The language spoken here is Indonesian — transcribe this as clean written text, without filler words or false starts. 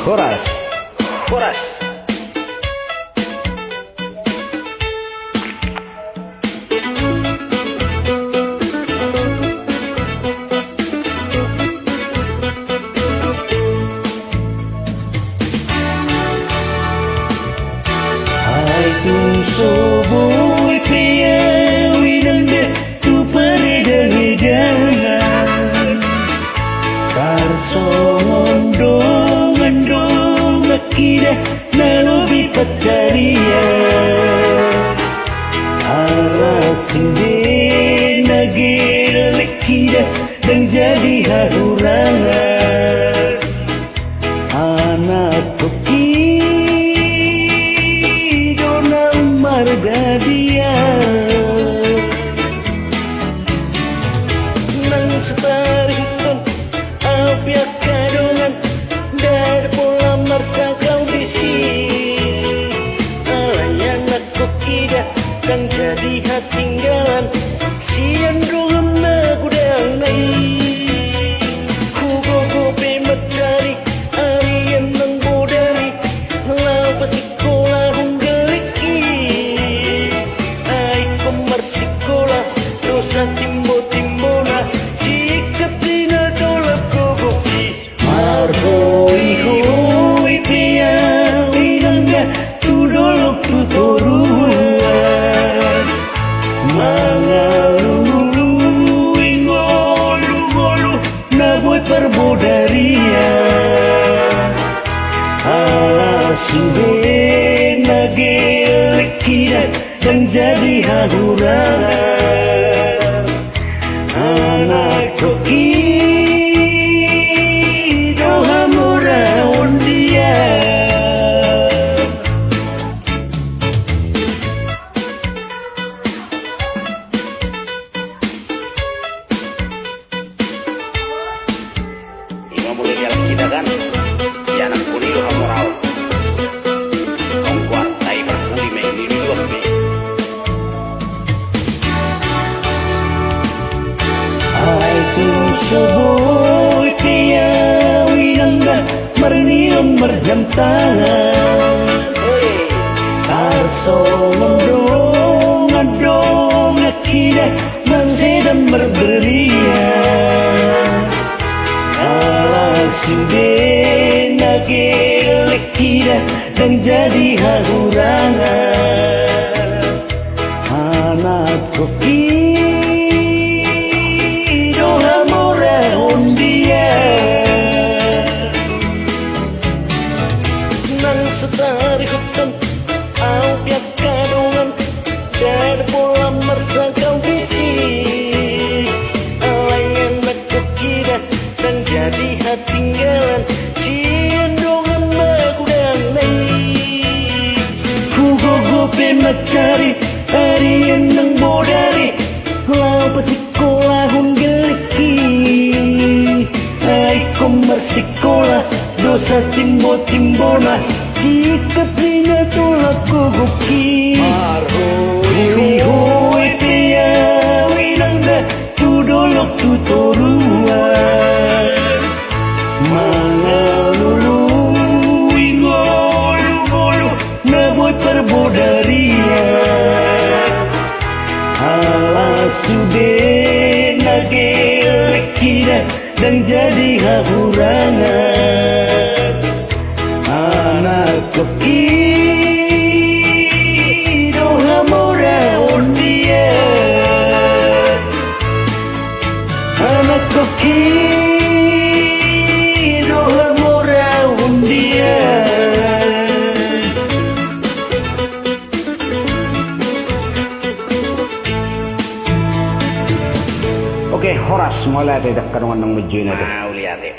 Horas. Horas. Hai tu soboi piawi nanda tu parida hidangan Karso ngondong akida nalobi pacaria Arasinde nagir lekida dan jadi harurangan Anak koki dia nang separikon apiak kadongan dari pola marsa kau bisi alayan aku kida kang jadi hatinggalan sian roham aku dang nai kugo gobe matari arian nang bodari lau pasikola timbo-timbona sikat dina dolap kogoki marhoi-hoi piawi nangga tu dolok tu toruan mangalului ngolu-ngolu naboi perbodaria alasinde nagelekida dan jadi harurangan anak koki doha murah undian Ima boleh jalan kita kan ya anak kuliah kamu rawat kamu kuat tai berkuli main di luar me Hai tu soboi piawi nangga merniam merjam tangan Karso ngondong akida mansedam berberian Alasinde nagelekida dan jadi harurangan anak koki setari hutan apiak kadongan dari pola marsa kau bisi alayan aku kira dan jadi hatinggalan sian dongan aku dan nai kugo gope macari harian nang bodari lau pasikola hungeliki ai komersikola dosa timbo-timbona sikat dina tolak kogoki marhoi piawi nangda tu dolok tu toruan mangalului ngolu-ngolu naboi perbodaria alasude nagelekida dan jadi harurangan anak koki doha murah undian anak koki doha murah undian Oke, horas mulai tidak kadang-kadang mejuin itu. Mau lihat ya.